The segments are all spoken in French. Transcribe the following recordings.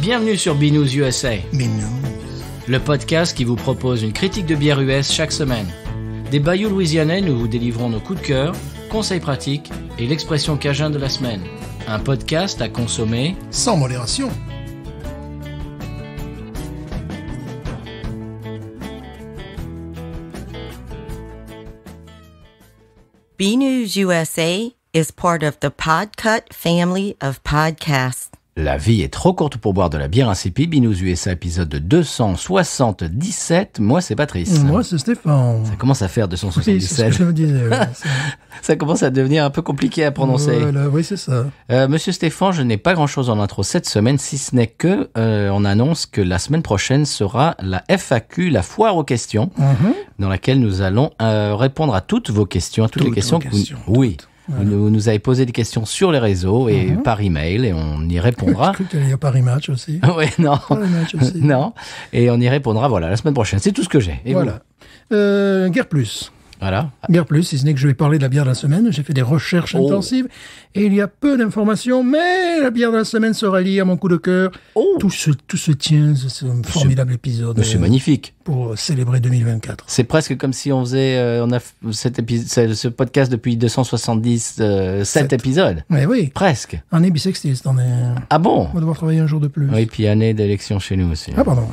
Bienvenue sur Binous USA, Binous. le podcast qui vous propose une critique de bière US chaque semaine. Des bayous louisianais, nous vous délivrons nos coups de cœur, conseils pratiques et l'expression cajun de la semaine. Un podcast à consommer Sans modération. BNews USA is part of the Podcut family of podcasts. La vie est trop courte pour boire de la bière insipide. Binous USA épisode 277. Moi, c'est Patrice. Moi, c'est Stéphane. Ça commence à faire Oui, c'est ce 277. que je me disais. Ouais, Ça commence à devenir un peu compliqué à prononcer. voilà, oui, c'est ça. Monsieur Stéphane, je n'ai pas grand-chose en intro cette semaine, si ce n'est que on annonce que la semaine prochaine sera la FAQ, la foire aux questions, dans laquelle nous allons répondre à toutes vos questions, à toutes les questions que vous... Oui. Voilà. Vous nous avez posé des questions sur les réseaux et par email et on y répondra. J'ai cru que tu allais dire Paris Match aussi. Oui, non. Paris Match aussi. Non. Et on y répondra, voilà, la semaine prochaine. C'est tout ce que j'ai. Et Voilà. Guerre Plus. Voilà. Bière Plus, si ce n'est que je vais parler de la bière de la semaine. J'ai fait des recherches intensives et il y a peu d'informations, mais la bière de la semaine sera liée à mon coup de cœur. Tout se tient, c'est un formidable épisode. C'est magnifique. Pour célébrer 2024. C'est presque comme si on faisait, on a ce podcast depuis 277 épisodes. Mais oui. Presque. Année bissextile, on est. Ah bon? On va devoir travailler un jour de plus. Oui, puis année d'élection chez nous aussi. Ah pardon.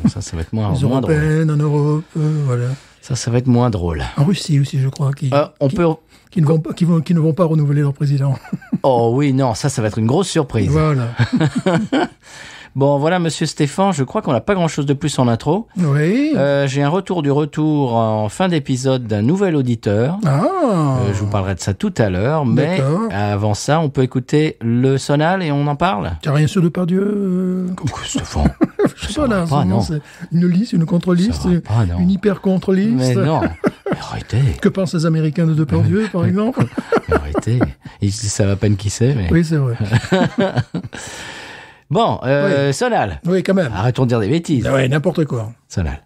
Ça va être moins Les drôle. Européennes, en Europe, voilà. Ça va être moins drôle. En Russie aussi, je crois, qui ne vont pas renouveler leur président. Oh oui, non, ça va être une grosse surprise. Voilà. Bon, voilà, monsieur Stéphane, je crois qu'on n'a pas grand-chose de plus en intro. Oui. J'ai un retour du retour en fin d'épisode d'un nouvel auditeur. Je vous parlerai de ça tout à l'heure, mais D'accord. avant ça, on peut écouter le sonal et on en parle. Tu n'as rien sur Depardieu Stéphane, Je sais pas, là, va pas, non. c'est une liste, une contre-liste, Ça va pas, non. une hyper-contre-liste. Mais non, mais arrêtez, Que pensent les Américains de Depardieu, par exemple mais arrêtez. Ils savent à peine qui c'est, mais... Oui, c'est vrai. Bon, Oui. sonal. Oui, quand même. Arrêtons de dire des bêtises. Oui, n'importe quoi. Sonal.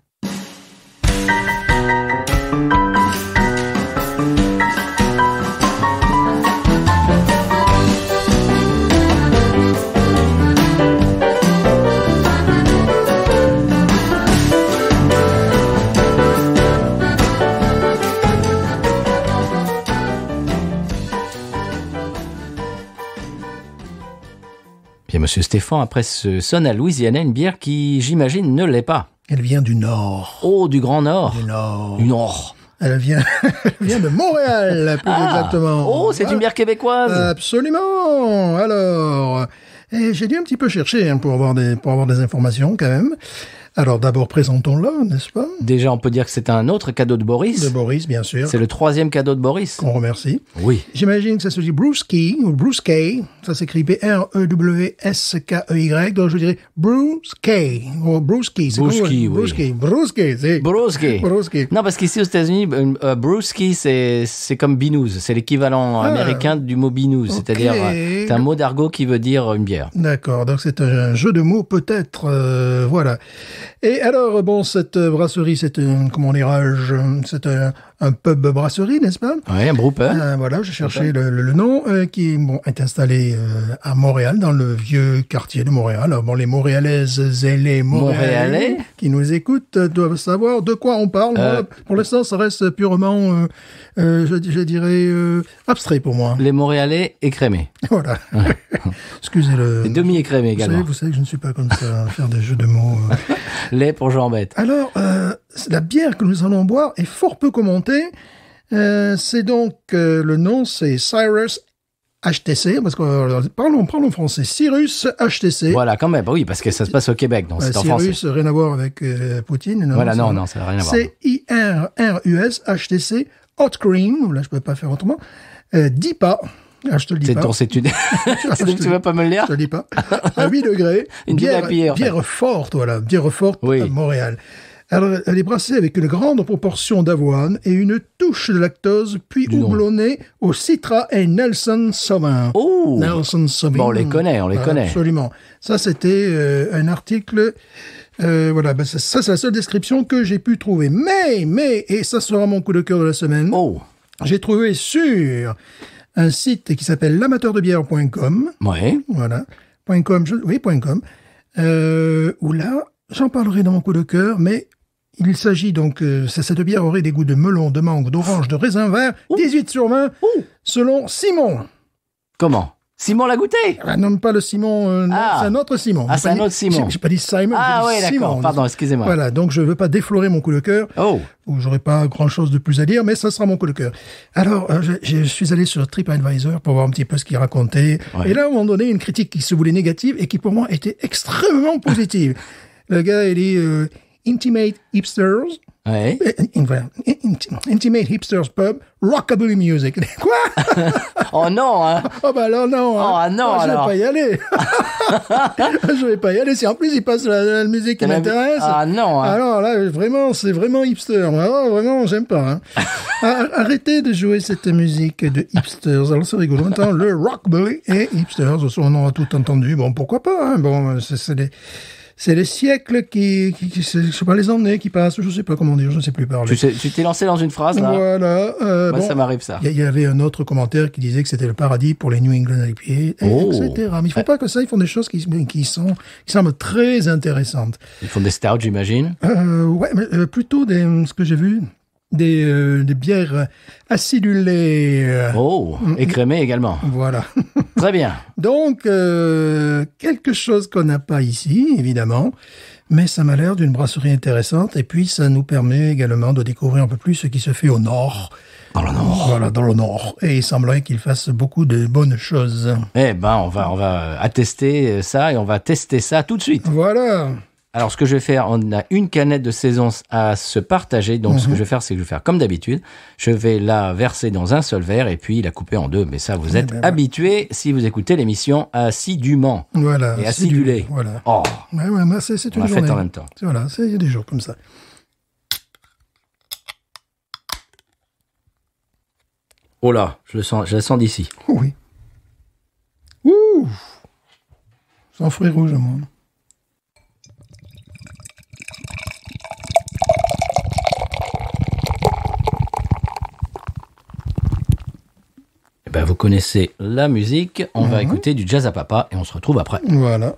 Bien, monsieur Stéphane, après ce sonal louisianais, une bière qui, j'imagine, ne l'est pas. Elle vient du Nord. Oh, du Grand Nord. Du Nord. Du Nord. Elle vient de Montréal, plus exactement. Oh, c'est une bière québécoise. Absolument. Alors, j'ai dû un petit peu chercher pour avoir des informations quand même. Alors d'abord, présentons-la, n'est-ce pas? Déjà, on peut dire que c'est un autre cadeau de Boris. De Boris, bien sûr. C'est le 3e cadeau de Boris. Qu'on remercie. Oui. J'imagine que ça se dit Brewski, ou Brewski. Ça s'écrit B-R-E-W-S-K-E-Y. Donc je dirais Brewski, ou Brewski. C'est Brewski, comme- oui. Brewski. Brewski, c'est... Brewski. Brewski. Non, parce qu'ici aux États-Unis, Brewski, c'est comme binous. C'est l'équivalent américain du mot binous. C'est-à-dire, c'est un mot d'argot qui veut dire une bière. D'accord, donc c'est un jeu de mots peut-être, voilà. Et alors, bon, cette brasserie, c'est comment dirais-je, c'est un pub brasserie, n'est-ce pas? Oui, un brewpub. Voilà, j'ai cherché le nom, qui est installé à Montréal, dans le vieux quartier de Montréal. Alors, bon, les Montréalaises et les Montréalais qui nous écoutent doivent savoir de quoi on parle. Moi, pour l'instant, ça reste purement, je dirais, abstrait pour moi. Les Montréalais écrémés. Voilà. Excusez-le. Les demi-écrémés également. Vous savez que je ne suis pas comme ça, à faire des jeux de mots. Lait pour Jean Bête. Alors, la bière que nous allons boire est fort peu commentée. C'est donc, le nom, c'est Cyrus HTC, parce que parlons français. Cyrus HTC. Voilà, quand même. Oui, parce que ça se passe au Québec, donc c'est en français. Cyrus, rien à voir avec Poutine. Non, Voilà, non, ça n'a rien à voir. C'est IRRUS HTC Hot Cream. Là, je peux pas faire autrement. 10 pas. Ah, je te le dis pas. C'est une... tu vas pas me le dire? Je te le dis pas. À 8 degrés. Une bière forte, voilà. Bière forte Oui. à Montréal. Alors, elle est brassée avec une grande proportion d'avoine et une touche de lactose, puis houblonnée au Citra et Nelson Sauvin. Oh! Nelson Sauvin. Bon, on les connaît. Absolument. Ça, c'était un article... voilà, ça c'est la seule description que j'ai pu trouver. Mais, et ça sera mon coup de cœur de la semaine, j'ai trouvé sur un site qui s'appelle l'amateurdebière.com. Ouais. Voilà. .com, .com. Où là, j'en parlerai dans mon coup de cœur, mais il s'agit donc, cette bière aurait des goûts de melon, de mangue, d'orange, de raisin vert, 18 sur 20, selon Simon. Comment? Simon l'a goûté? Ah, non, pas le Simon, non, c'est un autre Simon. Ah, c'est un autre Simon. J'ai pas dit Simon, Ah j'ai dit oui, Simon. d'accord, pardon, excusez-moi. Voilà, donc je veux pas déflorer mon coup de cœur, où j'aurais pas grand-chose de plus à dire, mais ça sera mon coup de cœur. Alors, je suis allé sur TripAdvisor pour voir un petit peu ce qu'il racontait, et là, on m'a donné une critique qui se voulait négative et qui, pour moi, était extrêmement positive. Le gars, il dit Intimate Hipsters. Ouais. Intimate Hipsters Pub, Rockabilly Music. Quoi? Oh non, hein. Oh bah alors non. Oh hein. non, je vais alors. pas y aller. Je vais pas y aller. Si en plus il passe la musique qui m'intéresse. Ah non. Hein. Alors là, vraiment, c'est vraiment hipster. Alors, vraiment, j'aime pas. Hein. Arrêtez de jouer cette musique de hipsters. Alors c'est rigolo. Maintenant, le Rockabilly et hipsters, on en a tout entendu. Bon, pourquoi pas. Hein. Bon, c'est les siècles qui je sais pas, les années qui passent, je sais pas comment dire, je sais plus parler. Tu t'es lancé dans une phrase, là. Voilà. Moi, ça m'arrive, ça. Il y avait un autre commentaire qui disait que c'était le paradis pour les New England IPA, etc. Mais il faut pas que ça, ils font des choses qui semblent très intéressantes. Ils font des stouts, j'imagine. Ouais, mais plutôt ce que j'ai vu, des bières acidulées. Écrémées également. Voilà. Très bien. Donc, quelque chose qu'on n'a pas ici, évidemment, mais ça m'a l'air d'une brasserie intéressante, et puis ça nous permet également de découvrir un peu plus ce qui se fait au nord. Dans le nord. Voilà, dans le nord. Et il semblerait qu'il fasse beaucoup de bonnes choses. Eh ben, on va attester ça, et on va tester ça tout de suite. Voilà. Alors, ce que je vais faire, on a une canette de saison à se partager. Donc, ce que je vais faire, c'est que je vais faire comme d'habitude. Je vais la verser dans un seul verre et puis la couper en deux. Mais ça, vous êtes habitués si vous écoutez l'émission assidûment. Voilà. Et acidulé. Voilà. Oh. Ouais, c'est une journée. On l'a fait en même temps. Voilà, il y a des jours comme ça. Oh là, je la sens d'ici. Oh oui. Ouh. Sans fruits rouges, moi. Ben, vous connaissez la musique, on va écouter du jazz à papa et on se retrouve après. Voilà.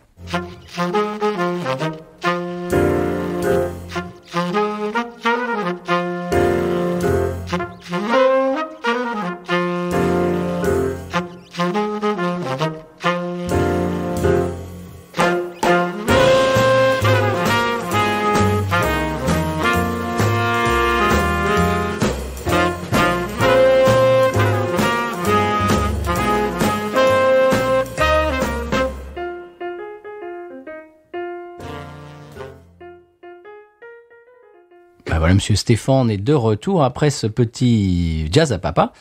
Voilà, monsieur Stéphane est de retour après ce petit jazz à papa.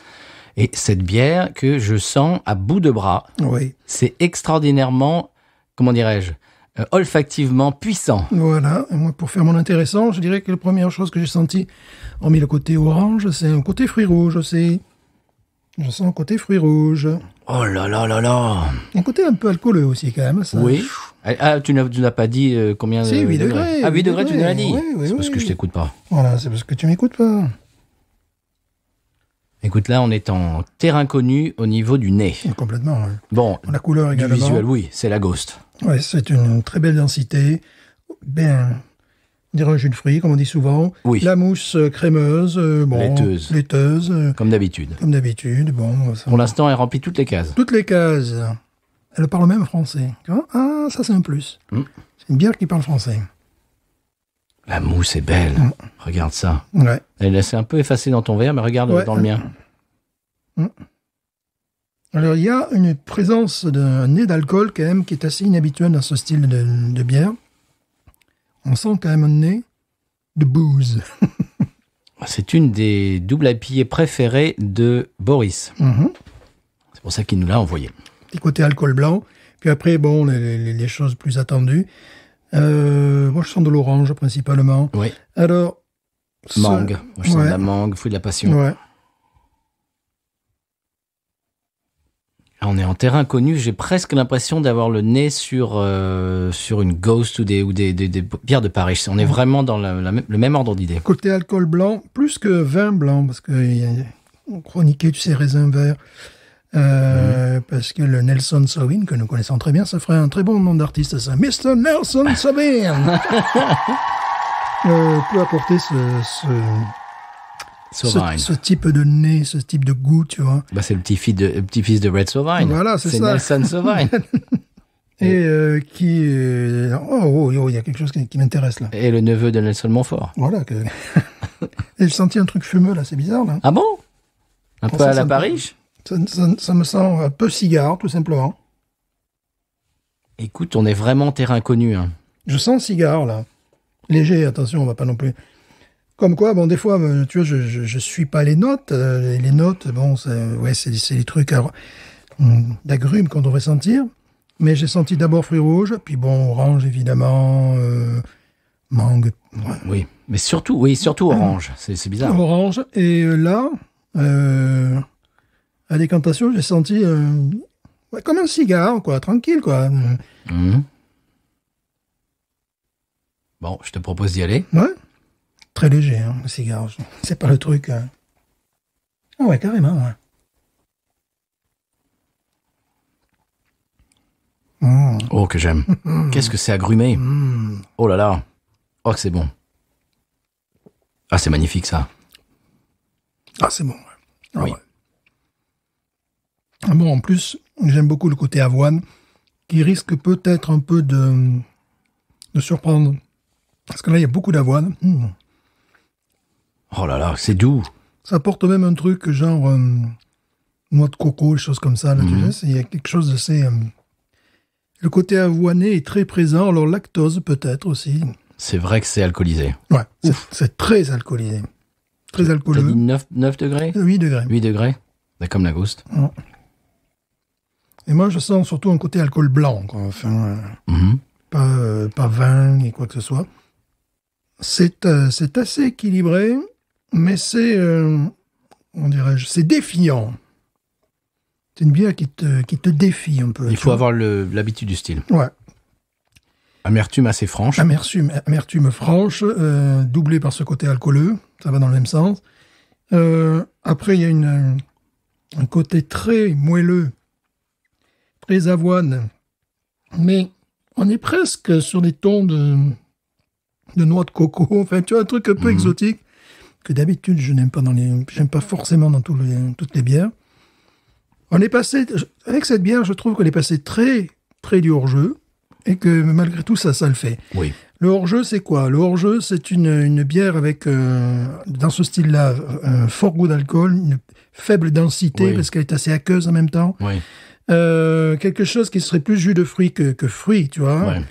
Et cette bière que je sens à bout de bras, Oui. c'est extraordinairement, comment dirais-je, olfactivement puissant. Voilà. Et moi, pour faire mon intéressant, je dirais que la première chose que j'ai sentie, hormis le côté orange, c'est un côté fruit rouge aussi. Je sens un côté fruit rouge. Oh là là là là. Un côté un peu alcooleux aussi, quand même. Ça. Oui. Ah, tu n'as pas dit combien Si, 8 degrés. Ah, 8 degrés, tu nous l'as dit. Oui, c'est parce que je t'écoute pas. Voilà, c'est parce que tu m'écoutes pas. Écoute, là, on est en terrain connu au niveau du nez. Complètement, oui. Bon, La couleur du également. visuel, oui, c'est la Ghost. Oui, c'est une très belle densité. Bien, on dirait un jus de fruits, comme on dit souvent. Oui. La mousse crémeuse. Laiteuse. Comme d'habitude. Comme d'habitude. Bon, ça... Pour l'instant, elle remplit toutes les cases. Toutes les cases. Elle parle même français. Ah, ça c'est un plus. C'est une bière qui parle français. La mousse est belle. Regarde ça. Ouais. Elle s'est un peu effacée dans ton verre, mais regarde dans le mien. Alors, il y a une présence d'un nez d'alcool, quand même, qui est assez inhabituelle dans ce style de bière. On sent quand même un nez de booze. C'est une des double IPA préférées de Boris. C'est pour ça qu'il nous l'a envoyé. Petit côté alcool blanc. Puis après, bon, les choses plus attendues. Moi, je sens de l'orange, principalement. Oui. Alors... Mangue. Moi, je sens de la mangue, fruit de la passion. Ouais. On est en terrain connu. J'ai presque l'impression d'avoir le nez sur une Ghost ou des bières de Paris. On est vraiment dans le même ordre d'idée. Côté alcool blanc, plus que vin blanc, parce que on chroniquait, tu sais, raisin vert. Parce que le Nelson Sauvin, que nous connaissons très bien, ça ferait un très bon nom d'artiste, ça. Mr. Nelson Sauvin peut apporter ce type de nez, ce type de goût, tu vois. Bah, c'est le petit-fils de Red Sauvin. Voilà, c'est ça. Nelson Sauvin. Et il y a quelque chose qui m'intéresse, là. Et le neveu de Nelson Montfort. Voilà. Et j'ai senti un truc fumeux, là, c'est bizarre, là. Ah bon? Un peu à la Paris? Ça me sent un peu cigare, tout simplement. Écoute, on est vraiment terrain connu. Hein. Je sens cigare, là. Léger, attention, on va pas non plus... Comme quoi, bon, des fois, tu vois, je suis pas les notes. Les notes, bon, c'est des trucs d'agrumes qu'on devrait sentir. Mais j'ai senti d'abord fruits rouges, puis bon, orange, évidemment, mangue. Ouais. Oui, mais surtout orange. C'est bizarre. Orange. Et là... à décantation, j'ai senti comme un cigare, quoi, tranquille, quoi. Mmh. Bon, je te propose d'y aller. Ouais. Très léger, hein, le cigare. C'est pas le truc. Hein. Ah ouais, carrément, ouais. Mmh. Oh, que j'aime. Qu'est-ce que c'est agrumé. Oh là là. Oh, que c'est bon. Ah, c'est magnifique, ça. Ah, c'est bon, ouais. Ah, oui. ouais. Ah bon, en plus, j'aime beaucoup le côté avoine, qui risque peut-être un peu de surprendre. Parce que là, il y a beaucoup d'avoine. Oh là là, c'est doux. Ça apporte même un truc genre noix de coco, des choses comme ça. Là, tu sais, il y a quelque chose de ces... le côté avoiné est très présent. Alors, lactose peut-être aussi. C'est vrai que c'est alcoolisé. Ouais, c'est très alcoolisé. Très alcooleux. T'as dit 9 degrés 8 degrés. 8 degrés. C'est comme la gouste. Ouais. Et moi, je sens surtout un côté alcool blanc, quoi. Enfin, pas vin ni quoi que ce soit. C'est assez équilibré, mais c'est, on dirait-je, c'est défiant. C'est une bière qui te défie un peu. Il faut avoir l'habitude du style. Ouais. Amertume assez franche. Amertume franche, doublée par ce côté alcooleux. Ça va dans le même sens. Après, il y a un côté très moelleux, très avoine, mais on est presque sur des tons de noix de coco, enfin, tu vois, un truc un peu exotique, que d'habitude, je n'aime pas forcément dans toutes les bières. On est passé, avec cette bière, je trouve qu'on est passé très près du hors-jeu, et que malgré tout, ça le fait. Oui. Le hors-jeu, c'est quoi? Le hors-jeu, c'est une bière avec, dans ce style-là, un fort goût d'alcool, une faible densité, parce qu'elle est assez aqueuse en même temps. Oui. Quelque chose qui serait plus jus de fruits que fruits, tu vois. Ouais.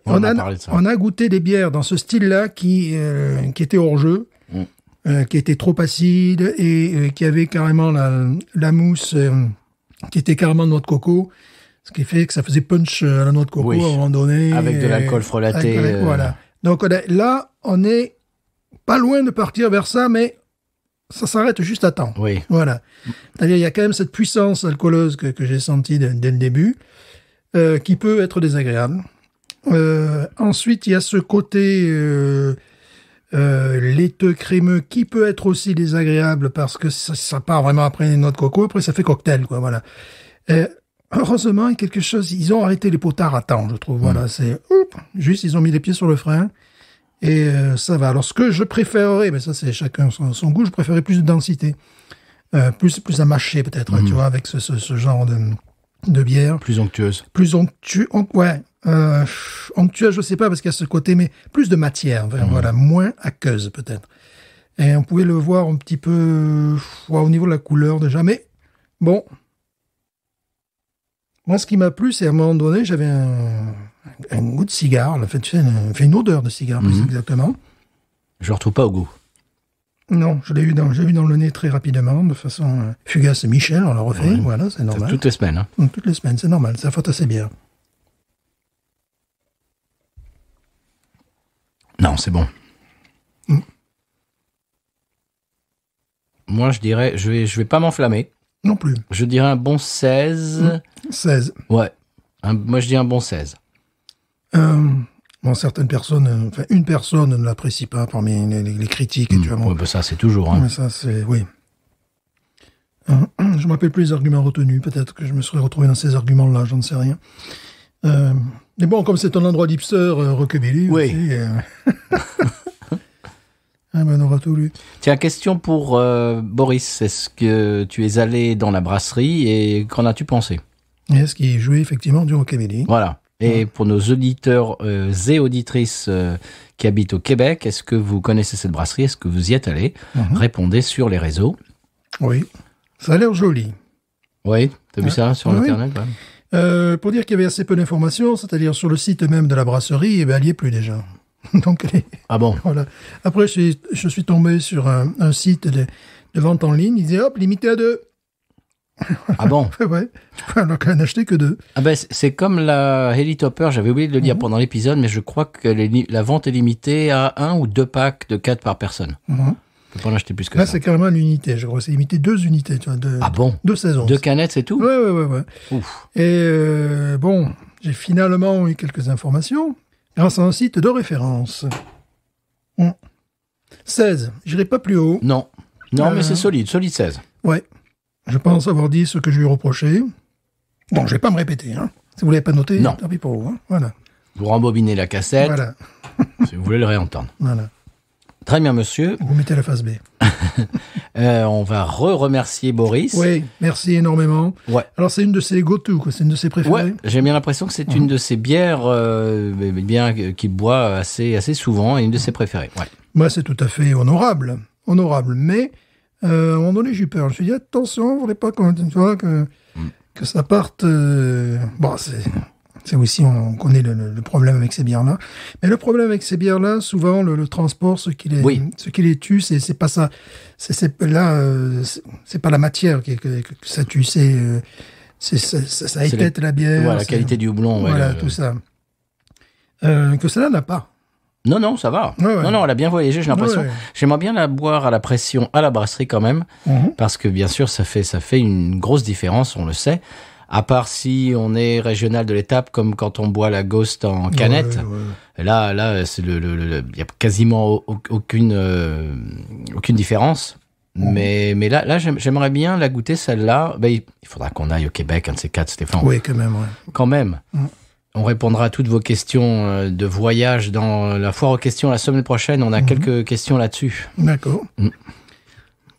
On a goûté des bières dans ce style-là qui étaient hors-jeu, qui étaient trop acides et qui avaient carrément la mousse qui était carrément de noix de coco. Ce qui fait que ça faisait punch à la noix de coco à un moment donné. Avec de l'alcool frelaté. Voilà. Donc là, on est pas loin de partir vers ça, mais ça s'arrête juste à temps. Oui. Voilà. C'est-à-dire, il y a quand même cette puissance alcooleuse que j'ai sentie dès le début, qui peut être désagréable. Ensuite, il y a ce côté laiteux, crémeux, qui peut être aussi désagréable parce que ça part vraiment après les noix de coco. Après, ça fait cocktail, quoi. Voilà. Heureusement, il y a quelque chose. Ils ont arrêté les potards à temps, je trouve. Voilà, c'est juste ils ont mis les pieds sur le frein et ça va. Alors, ce que je préférerais, mais ça c'est chacun son goût. Je préférerais plus de densité, plus à mâcher peut-être, tu vois, avec ce genre de bière. Plus onctueuse. Plus onctueuse, ouais. Onctueuse, je sais pas parce qu'il y a ce côté, mais plus de matière. Voilà, moins aqueuse peut-être. Et on pouvait le voir un petit peu au niveau de la couleur déjà, mais bon. Moi, ce qui m'a plu, c'est à un moment donné, j'avais un goût de cigare. En fait, tu sais, une odeur de cigare, plus exactement. Je ne retrouve pas au goût. Non, j'ai eu dans le nez très rapidement, de façon fugace. Michel, on l'a refait, voilà, c'est normal. Toutes les semaines. Hein. Toutes les semaines, c'est normal, ça faute assez bien. Non, c'est bon. Moi, je dirais, je vais pas m'enflammer. Non plus. Je dirais un bon 16. 16. Ouais. Moi, je dis un bon 16. Bon, certaines personnes, enfin, une personne ne l'apprécie pas parmi les critiques. Et tu vois, ouais, bah ça, c'est toujours. Hein. Mais ça, c'est, oui. Je me rappelle plus les arguments retenus. Peut-être que je me serais retrouvé dans ces arguments-là, j'en sais rien. Mais bon, comme c'est un endroit d'hipster, rockabilly Oui. aussi. Ah ben, on aura tout lu. Tiens, question pour Boris. Est-ce que tu es allé dans la brasserie et qu'en as-tu pensé? Est-ce qu'il jouait effectivement du rockabilly? Voilà. Et pour nos auditeurs et auditrices qui habitent au Québec, est-ce que vous connaissez cette brasserie? Est-ce que vous y êtes allé? Répondez sur les réseaux. Oui. Ça a l'air joli. Oui, t'as vu ça sur Oui. Internet? Ouais. Pour dire qu'il y avait assez peu d'informations, c'est-à-dire sur le site même de la brasserie, eh ben, elle y est plus déjà. Donc, Ah bon? voilà. Après, je suis tombé sur un site de vente en ligne. Il disait, hop, limité à 2. Ah bon? Ouais, tu peux en acheter que 2. Ah ben, c'est comme la Helitopper, j'avais oublié de le dire pendant l'épisode, mais je crois que la vente est limitée à 1 ou 2 packs de 4 par personne. Tu peux pas en acheter plus que Là, ça. c'est carrément l'unité. Je crois que c'est limité 2 unités. Tu vois, Ah bon? 2 saisons. 2 canettes, c'est tout? Ouais. Ouf. Et bon, j'ai finalement eu quelques informations grâce à un site de référence. 16. J'irai pas plus haut. Non. Non, mais c'est solide 16. Ouais. Je pense avoir dit ce que je lui reprochais. Bon, je vais pas me répéter. Hein. Si vous l'avez pas noté, Non. tant pis pour vous. Hein. Voilà. Vous rembobinez la cassette, Voilà. si vous voulez le réentendre. Voilà. Très bien, monsieur. Vous mettez la face B. On va remercier Boris. Oui, merci énormément. Ouais. Alors, c'est une de ses go-to, quoi. C'est une de ses préférées. Ouais, j'ai bien l'impression que c'est une de ses bières qu'il boit assez souvent et une de ses préférées. Ouais. Moi, c'est tout à fait honorable. Honorable. Mais, à un moment donné, j'ai eu peur. Je me suis dit, attention, vous voulez pas que ça parte... Bon, c'est aussi, on connaît le problème avec ces bières-là. Mais le problème avec ces bières-là, souvent, le transport, ce qui les tue, c'est pas ça. C'est pas la matière que ça tue, ça étête la bière. Ouais, la qualité du houblon. Ouais, voilà, tout ça. Que cela n'a pas. Non, ça va. Ouais. Non, elle a bien voyagé, j'ai l'impression. Ouais. J'aimerais bien la boire à la pression à la brasserie quand même, parce que bien sûr, ça fait une grosse différence, on le sait. À part si on est régional de l'étape, comme quand on boit la Ghost en canette. Ouais. Là, c'est y a quasiment aucune différence. Mais là, j'aimerais bien la goûter celle-là. Ben, il faudra qu'on aille au Québec, un de ces 4, Stéphane. Oui, quand même, ouais. Quand même. On répondra à toutes vos questions de voyage dans la foire aux questions la semaine prochaine. On a quelques questions là-dessus. D'accord.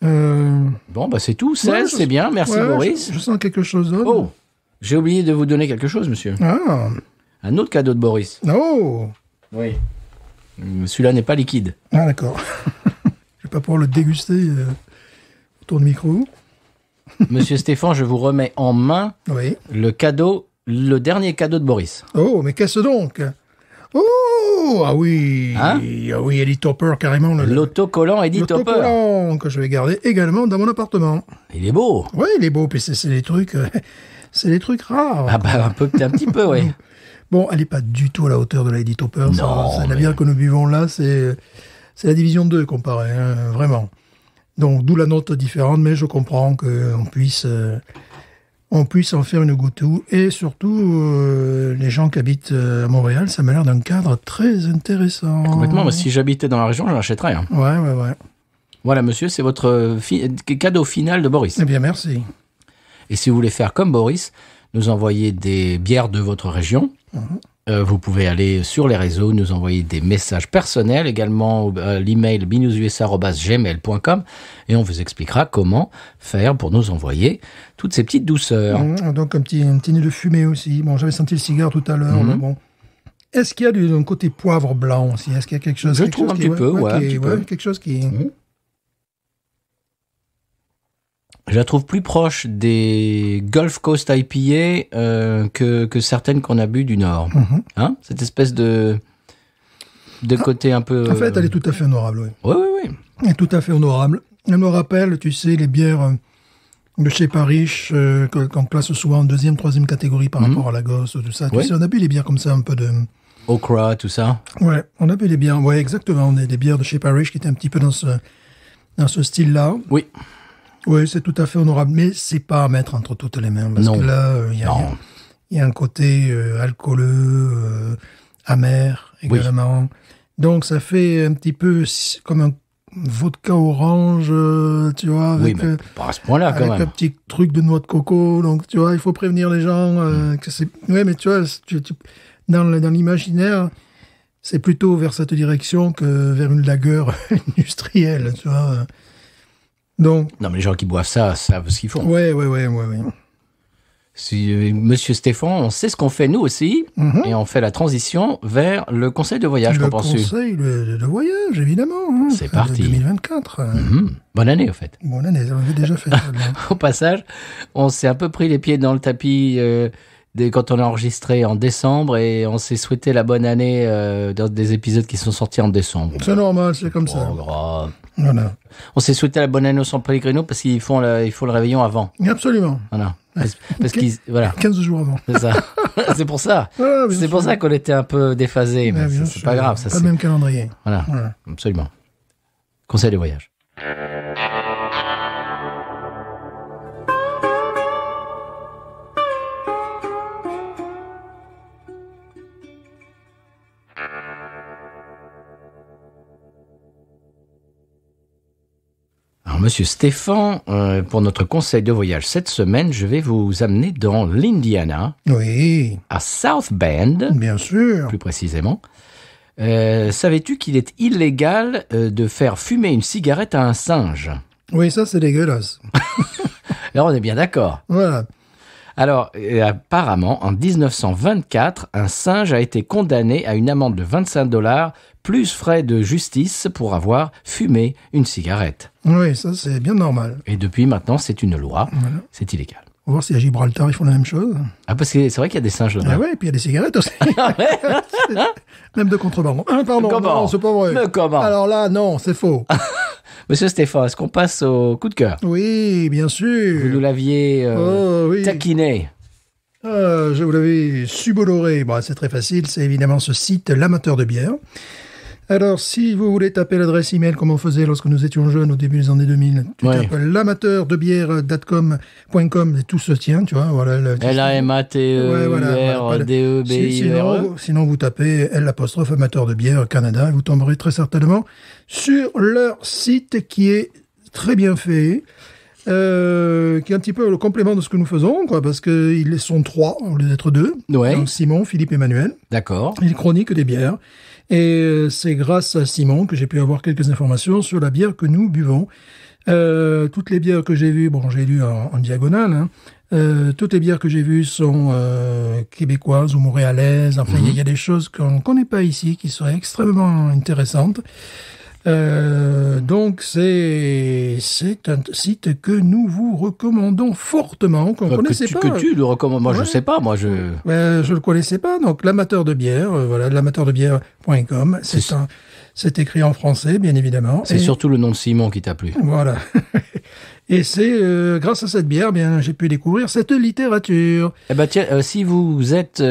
Bon, bah c'est tout. 16, c'est bien. Merci, Boris. Je sens quelque chose d'autre. Oh, j'ai oublié de vous donner quelque chose, monsieur. Ah. Un autre cadeau de Boris. Oh. Oui. Celui-là n'est pas liquide. Ah, d'accord. Je vais pas pouvoir le déguster autour du micro. Monsieur Stéphane, je vous remets en main Oui. le dernier cadeau de Boris. Oh, mais qu'est-ce donc? Oh, ah oui. Hein? Ah oui, Eddie Topper, carrément. L'autocollant Eddie Topper. L'autocollant que je vais garder également dans mon appartement. Il est beau. Oui, il est beau, puis c'est des trucs... c'est des trucs rares. Ah bah un petit peu, oui. Bon, elle n'est pas du tout à la hauteur de la Eddie Topper. Non, C'est la bière que nous buvons là, c'est la division 2 comparé, hein, vraiment. Donc, d'où la note différente, mais je comprends qu'on puisse en faire une go-to. Et surtout, les gens qui habitent à Montréal, ça m'a l'air d'un cadre très intéressant. Complètement. Moi, si j'habitais dans la région, j'en achèterais. Hein. Ouais. Voilà, monsieur, c'est votre cadeau final de Boris. Eh bien, merci. Et si vous voulez faire comme Boris, nous envoyer des bières de votre région, vous pouvez aller sur les réseaux, nous envoyer des messages personnels, également l'email binoususa@gmail.com, et on vous expliquera comment faire pour nous envoyer toutes ces petites douceurs. Donc un petit nez de fumée aussi. Bon, j'avais senti le cigare tout à l'heure, mais bon. Est-ce qu'il y a un côté poivre blanc aussi? Est-ce qu'il y a quelque chose? Je trouve un petit peu, ouais. Quelque chose qui... Je la trouve plus proche des Gulf Coast IPA que certaines qu'on a bu du Nord. Hein? Cette espèce de côté un peu... En fait, elle est tout à fait honorable, oui. Oui. Elle est tout à fait honorable. Elle me rappelle, tu sais, les bières de chez Parish, qu'on classe souvent en deuxième, troisième catégorie par rapport à la Ghost, tout ça. Tu sais, on a bu les bières comme ça, un peu de... Okra, tout ça. Ouais, on a bu les bières, ouais, exactement. Des bières de chez Parish qui étaient un petit peu dans ce style-là. Oui. Oui, c'est tout à fait honorable, mais c'est pas à mettre entre toutes les mains, parce que là, il y a un côté amer également. Oui. Donc, ça fait un petit peu comme vodka orange, tu vois, avec, Oui, mais pas à ce point-là, quand avec même. un petit truc de noix de coco. Donc, tu vois, il faut prévenir les gens que c'est... Ouais, mais tu vois, dans l'imaginaire, c'est plutôt vers cette direction que vers une lagueur industrielle, tu vois. Donc, Non, mais les gens qui boivent ça savent ce qu'ils font. ouais. Monsieur Stéphane, on sait ce qu'on fait nous aussi, et on fait la transition vers le conseil de voyage, qu'en Le penses-tu? conseil de voyage, évidemment. Hein, C'est parti. 2024. Bonne année, au fait. Bonne année, on avait déjà fait ça. là. Au passage, on s'est un peu pris les pieds dans le tapis quand on a enregistré en décembre, et on s'est souhaité la bonne année dans des épisodes qui sont sortis en décembre. C'est normal, c'est comme ça. Oh, grave. Voilà. On s'est souhaité la bonne année au San Pellegrino parce qu'ils font le réveillon avant. Absolument. Voilà. Parce qu'ils, voilà. 15 jours avant. C'est ça. C'est pour ça. Ah, bien C'est pour sûr. ça qu'on était un peu déphasés, mais Ah, bien c'est sûr. pas grave. Ça, Pas c'est... le même calendrier. Voilà. Voilà. Absolument. Conseil de voyage. Alors, monsieur Stéphane, pour notre conseil de voyage cette semaine, je vais vous amener dans l'Indiana, Oui, à South Bend, bien sûr. plus précisément. Savais-tu qu'il est illégal de faire fumer une cigarette à un singe? Oui, ça, c'est dégueulasse. Là, on est bien d'accord. Voilà. Alors, apparemment, en 1924, un singe a été condamné à une amende de $25, plus frais de justice pour avoir fumé une cigarette. Oui, ça, c'est bien normal. Et depuis maintenant, c'est une loi. Voilà. C'est illégal. On va voir si à Gibraltar, ils font la même chose. Ah, parce que c'est vrai qu'il y a des singes là-bas. Ah ouais, et puis il y a des cigarettes aussi. Même de contrebande. Ah, pardon, Comment? non, c'est pas vrai. Mais comment? Alors là, non, c'est faux. Monsieur Stéphane, est-ce qu'on passe au coup de cœur? Oui, bien Vous sûr. nous l'aviez Oh, oui. taquiné. Je vous l'avais suboloré. Bon, c'est très facile, c'est évidemment ce site, l'amateur de bière. Alors, si vous voulez taper l'adresse email comme on faisait lorsque nous étions jeunes au début des années 2000, tu Ouais. tapes l'amateurdebière.com et tout se tient, tu vois. Voilà, Ouais, voilà, voilà. LAMATEUR-DEBIERE. Sinon, vous tapez L''amateur de bière Canada et vous tomberez très certainement sur leur site qui est très bien fait. Qui est un petit peu le complément de ce que nous faisons, quoi, parce qu'ils sont 3 au lieu d'être 2. Ouais. Donc Simon, Philippe et Emmanuel. D'accord. Ils chroniquent des bières. Et c'est grâce à Simon que j'ai pu avoir quelques informations sur la bière que nous buvons. Toutes les bières que j'ai vues, bon, j'ai lu en diagonale, hein. Toutes les bières que j'ai vues sont québécoises ou montréalaises. Enfin, il y a des choses qu'on ne connaît pas ici qui seraient extrêmement intéressantes. Donc c'est un site que nous vous recommandons fortement, qu'on ne connaissait pas. Que tu le recommandes. Moi, je Ouais. sais pas. Moi, je... Je le connaissais pas. Donc l'amateur de bière, voilà, l'amateurdebière.com. C'est écrit en français, bien évidemment. C'est Et surtout le nom de Simon qui t'a plu. voilà. Et c'est grâce à cette bière, bien, j'ai pu découvrir cette littérature. Eh ben tiens, si vous êtes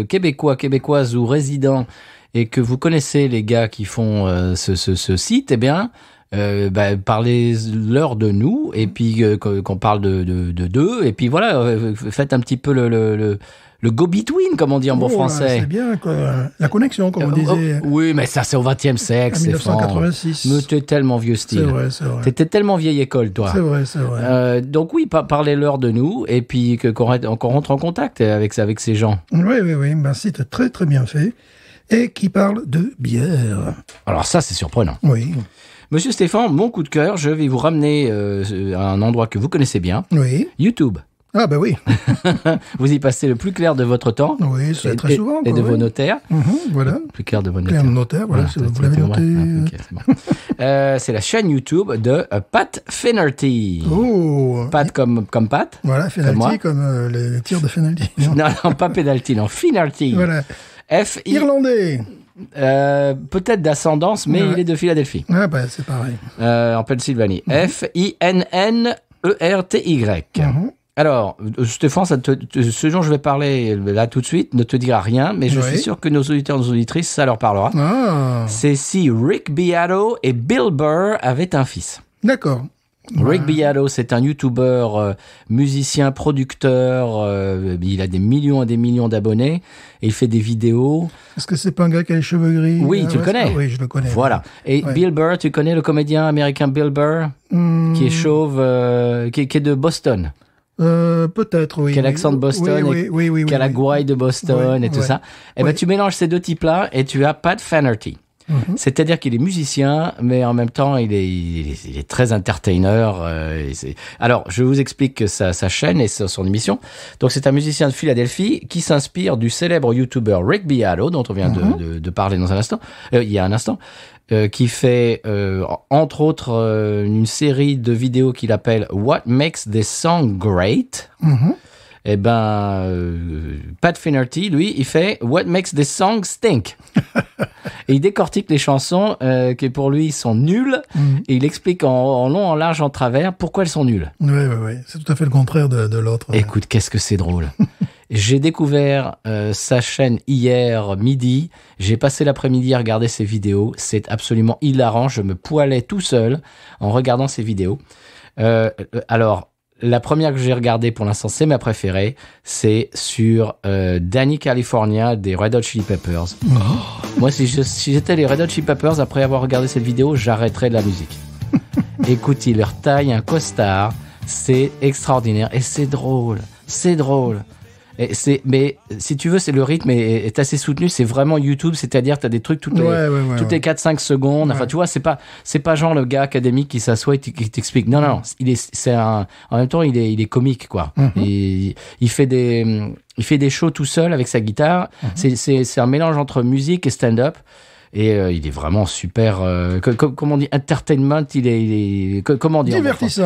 québécois, québécoise ou résident et que vous connaissez les gars qui font ce site, eh bien, parlez-leur de nous et puis qu'on parle de d'eux et puis voilà, faites un petit peu le go-between, comme on dit en bon Oh, français. C'est bien, quoi. La connexion, comme on disait. Oui, mais ça c'est au XXe siècle, En Stéphane. 1986. Mais t'es tellement vieux C'est style. vrai, c'est vrai. T'étais tellement vieille école, toi. C'est vrai, c'est vrai. Donc oui, parlez-leur de nous et puis qu'on rentre en contact avec ces gens. Oui. Un site très, très bien fait et qui parle de bière. Alors ça, c'est surprenant. Oui, Monsieur Stéphane, mon coup de cœur, je vais vous ramener à un endroit que vous connaissez bien, oui. YouTube. Ah, ben oui. Vous y passez le plus clair de votre temps. Oui, c'est et, très souvent. Et quoi, de vos oui. notaires. Voilà. Le plus clair de vos Claire notaires. notaire, voilà, si vous l'avez noté. Ok, c'est bon. C'est la chaîne YouTube de Pat Finnerty. Oh, Pat comme Pat. voilà, moi. penalty comme les tirs de penalty. Non, pas penalty, non, Finnerty. Voilà. F-I. Irlandais. Peut-être d'ascendance, mais Ouais. il est de Philadelphie, Ah, ben, c'est pareil. en Pennsylvanie. F-I-N-N-E-R-T-Y. Alors, Stéphane, ce dont je vais parler là tout de suite ne te dira rien, mais je Oui. suis sûr que nos auditeurs et nos auditrices, ça leur parlera. Ah, C'est si Rick Beato et Bill Burr avaient un fils. d'accord. Rick Beato, c'est un YouTuber, musicien, producteur. Il a des millions et des millions d'abonnés et il fait des vidéos. Est-ce que c'est pas un gars qui a les cheveux gris? Oui, tu le connais. Oui, je le connais. Voilà. Et Bill Burr, tu connais le comédien américain Bill Burr, qui est chauve, qui est de Boston. Peut-être, oui. Qui a l'accent de Boston, qui a la gouaille de Boston et tout ça. Et ben, tu mélanges ces deux types-là et tu as Pat Fennerty. C'est-à-dire qu'il est musicien, mais en même temps, il est très entertainer. Alors, je vous explique sa chaîne et son émission. Donc, c'est un musicien de Philadelphie qui s'inspire du célèbre YouTuber Rick Beato, dont on vient de parler dans un instant, il y a un instant, qui fait, entre autres, une série de vidéos qu'il appelle What Makes This Song Great. Eh ben, Pat Fennerty, lui, il fait What Makes This Song Stink. Et il décortique les chansons qui pour lui sont nulles et il explique en long, en large, en travers pourquoi elles sont nulles. Oui. C'est tout à fait le contraire de l'autre. Écoute, qu'est-ce que c'est drôle. J'ai découvert sa chaîne hier midi. J'ai passé l'après-midi à regarder ses vidéos. C'est absolument hilarant. Je me poilais tout seul en regardant ses vidéos. Alors, la première que j'ai regardée pour l'instant, c'est ma préférée. C'est sur Danny California des Red Hot Chili Peppers. Moi, si j'étais les Red Hot Chili Peppers, après avoir regardé cette vidéo, j'arrêterais de la musique. Écoute, il leur taille un costard. C'est extraordinaire. Et c'est drôle. C'est drôle. Mais si tu veux, c'est le rythme est assez soutenu. C'est vraiment YouTube, c'est-à-dire t'as des trucs toutes les 4-5 secondes. Enfin, tu vois, c'est pas genre le gars académique qui s'assoit et qui t'explique. Non. En même temps, il est comique, quoi. Il fait des shows tout seul avec sa guitare. C'est un mélange entre musique et stand-up. Et il est vraiment super, comment on dit, entertainment, comment dire?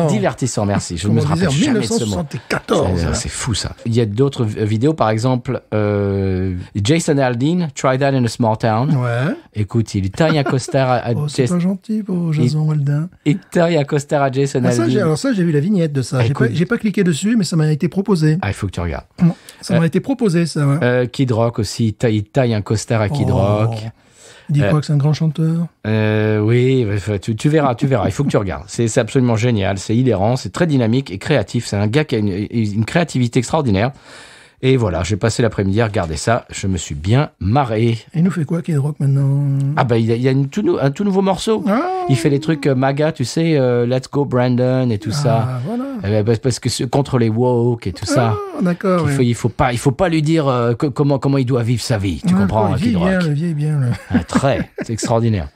Divertissant, merci. Je me rappelle jamais de ce mot. 1974. C'est fou, ça. Il y a d'autres vidéos, par exemple, Jason Aldean, Try That in a Small Town. Ouais. Écoute, il taille un costard à c'est pas gentil pour Jason Aldean. Il taille un costard à Jason Aldean. Alors ça, j'ai vu la vignette de ça. J'ai pas cliqué dessus, mais ça m'a été proposé. Ah, il faut que tu regardes. Ça m'a été proposé, ça, ouais. Kid Rock aussi, il taille un costard à Kid Rock. Dis quoi que c'est un grand chanteur? Oui, tu verras. Il faut que tu regardes. C'est absolument génial. C'est hilarant. C'est très dynamique et créatif. C'est un gars qui a une créativité extraordinaire. Et voilà, j'ai passé l'après-midi à regarder ça. Je me suis bien marré. Et il nous fait quoi, Kid Rock, maintenant? Ah bah, il y a un tout nouveau morceau. Il fait les trucs MAGA, tu sais, Let's Go Brandon et tout ça. Voilà. Parce que contre les woke et tout ça. D'accord. Il faut pas lui dire comment il doit vivre sa vie. Tu comprends, Kid Rock? Il vieillit bien. C'est extraordinaire.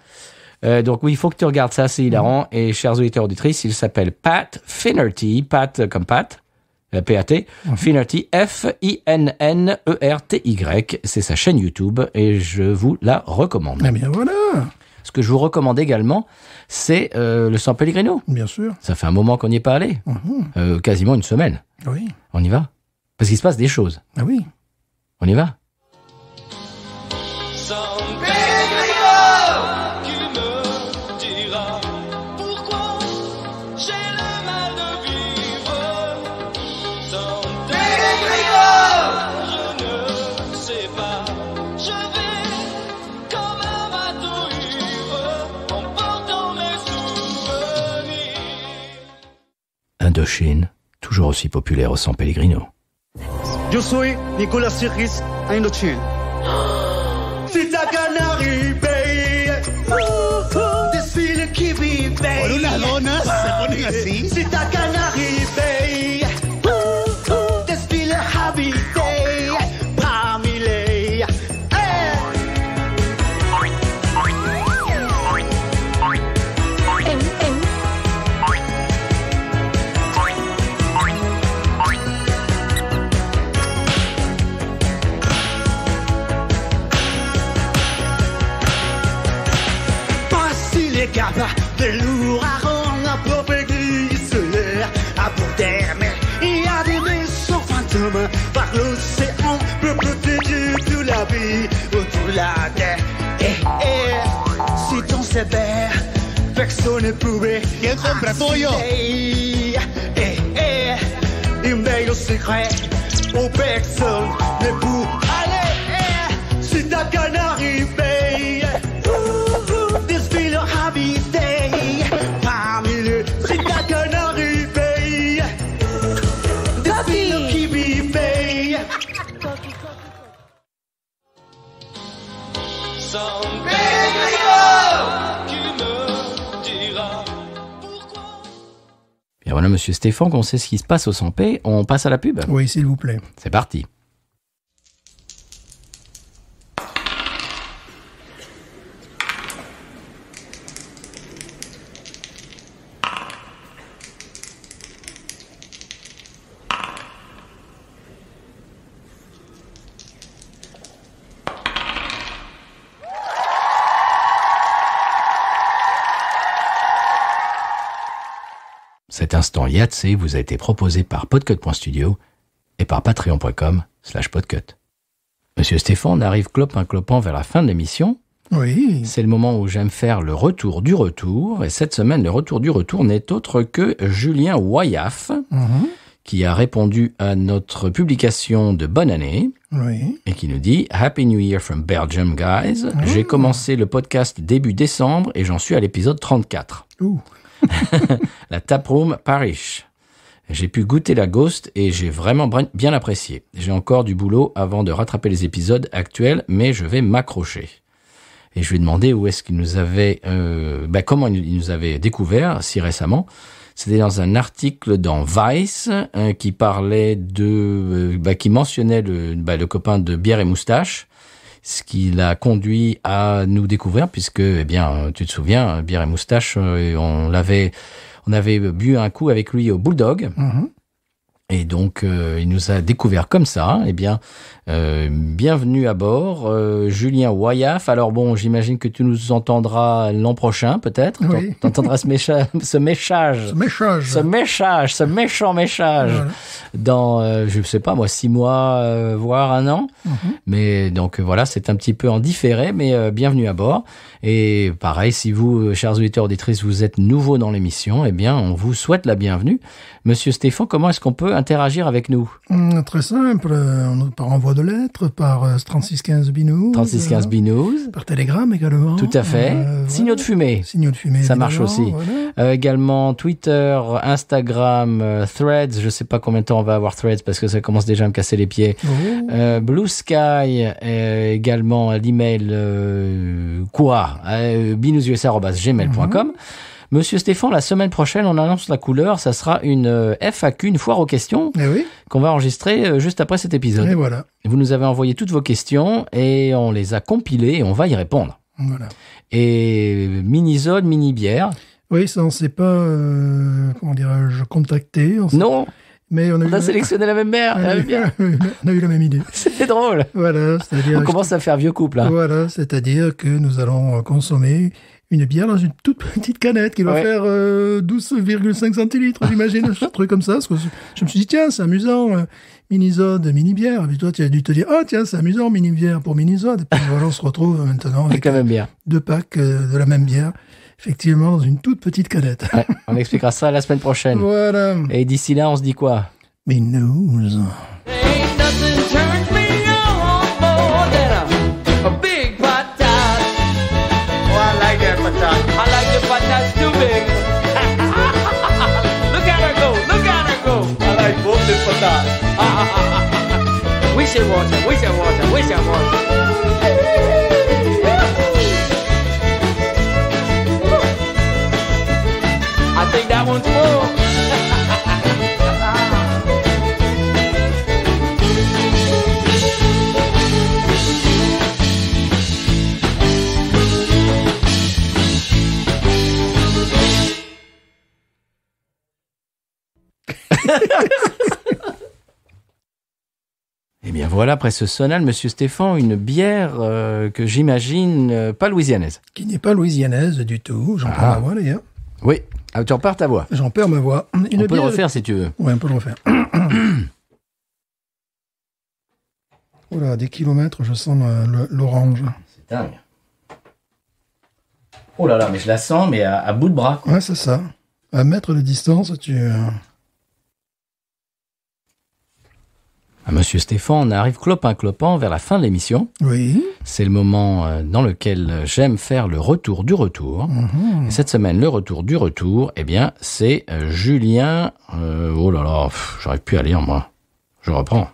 Donc oui, il faut que tu regardes ça, c'est hilarant. Et chers auditeurs auditrices, il s'appelle Pat Fennerty, Pat comme Pat, P-A-T, Fennerty, F-I-N-N-E-R-T-Y. C'est sa chaîne YouTube et je vous la recommande. Eh bien voilà. Ce que je vous recommande également, c'est le San Pellegrino. Bien sûr. Ça fait un moment qu'on n'y est pas allé. Quasiment une semaine. Oui. On y va. Parce qu'il se passe des choses. Ah oui. On y va. Indochine, toujours aussi populaire au San Pellegrino. Yo soy Nicolas Sirris, Indochine. Si ta canary, desfile kiwi, Por unas donas se ponen así. Si ta canary, desfile happy day, Pamile. De l'ouragan à propre glisser à bout d'air, mais il y a des vaisseaux fantômes par l'océan pour protéger toute la vie autour de la terre. Si ton sévère, personne ne pouvait. ¿Quién compra pollo? Un bel secret, où personne ne peut aller. Si ta canary paye. This feel a happy day. Family, sit back and Sans Pedro qui me dira pourquoi. Et voilà, monsieur Stéphane, qu'on sait ce qui se passe au 100p. On passe à la pub. Oui, s'il vous plaît. C'est parti. Cet instant Yatsé vous a été proposé par podcut.studio et par patreon.com/podcut. Monsieur Stéphane, on arrive clopin-clopant vers la fin de l'émission. Oui. C'est le moment où j'aime faire le retour du retour. Et cette semaine, le retour du retour n'est autre que Julien Wayaf, qui a répondu à notre publication de bonne année. Oui. Et qui nous dit « Happy New Year from Belgium, guys. J'ai commencé le podcast début décembre et j'en suis à l'épisode 34. Ouh. La Taproom Parish. J'ai pu goûter la Ghost et j'ai vraiment bien apprécié. J'ai encore du boulot avant de rattraper les épisodes actuels, mais je vais m'accrocher. » Et je lui ai demandé où est-ce qu'il nous avait, comment il nous avait découvert si récemment. C'était dans un article dans Vice qui parlait de, qui mentionnait le copain de Bière et Moustache, ce qui l'a conduit à nous découvrir, puisque, eh bien, tu te souviens, Bière et Moustache, on avait bu un coup avec lui au Bulldog. Et donc, il nous a découvert comme ça. Eh bien, bienvenue à bord, Julien Wayaf. Alors bon, j'imagine que tu nous entendras l'an prochain, peut-être. Oui. T'entendras ce méchage, ce méchant méchage, Voilà. dans, je sais pas moi, 6 mois, voire 1 an. Mais donc voilà, c'est un petit peu en différé, mais bienvenue à bord. Et pareil, si vous, chers auditeurs auditrices, vous êtes nouveaux dans l'émission, eh bien, on vous souhaite la bienvenue. Monsieur Stéphane, comment est-ce qu'on peut interagir avec nous? Très simple, par envoi de lettres, par 3615 Binous. 3615 Binous. Par télégramme également. Tout à fait. Voilà. Signaux de fumée. Signaux de fumée. Ça marche évidemment, aussi. Voilà. Également Twitter, Instagram, Threads. Je sais pas combien de temps on va avoir Threads parce que ça commence déjà à me casser les pieds. Oh. Blue Sky, également l'email binoususa@gmail.com. Monsieur Stéphane, la semaine prochaine, on annonce la couleur. Ça sera une FAQ, une foire aux questions, Eh oui. qu'on va enregistrer juste après cet épisode. Et voilà. Vous nous avez envoyé toutes vos questions et on les a compilées et on va y répondre. Voilà. Et mini-zone, mini-bière. Oui, ça, on ne s'est pas, comment dirais-je, contacté. Non, Mais on on a sélectionné la même bière. la même bière. On a eu la même idée. C'était drôle. Voilà, c'est-à-dire. On commence à faire vieux couple. Hein. Voilà, c'est-à-dire que nous allons consommer une bière dans une toute petite canette qui doit Ouais. faire 12,5 centilitres, j'imagine, un truc comme ça. Parce que je me suis dit, tiens, c'est amusant, mini-zode, mini-bière. Et puis toi, tu as dû te dire, ah tiens, c'est amusant, mini-bière pour mini-zode. Et puis voilà, on se retrouve maintenant Avec la même bière. 2 packs de la même bière, effectivement, dans une toute petite canette. Ouais, on expliquera ça la semaine prochaine. Voilà. Et d'ici là, on se dit quoi? Binous. Ain't nothing turns me on more than a big patat. Oh, I like that patat. I like the patats too big. Look at her go, look at her go. I like both the patats. We should watch her, we should watch her, we should watch her. I think that one's full. Eh bien voilà, après ce sonal, Monsieur Stéphane, une bière que j'imagine pas louisianaise. Qui n'est pas louisianaise du tout. J'en perds ma voix, d'ailleurs. Oui, tu repars ta voix. J'en perds ma voix. On peut le refaire si tu veux. Oui, on peut le refaire. Oh là, des kilomètres, je sens l'orange. C'est dingue. Oh là là, mais je la sens, mais à bout de bras. Ouais, c'est ça. À mètre de distance, tu... Ah, Monsieur Stéphane, on arrive clopin-clopant vers la fin de l'émission. Oui. C'est le moment dans lequel j'aime faire le retour du retour. Et cette semaine, le retour du retour, eh bien, c'est Julien... oh là là, j'arrive plus à lire, moi. Je reprends.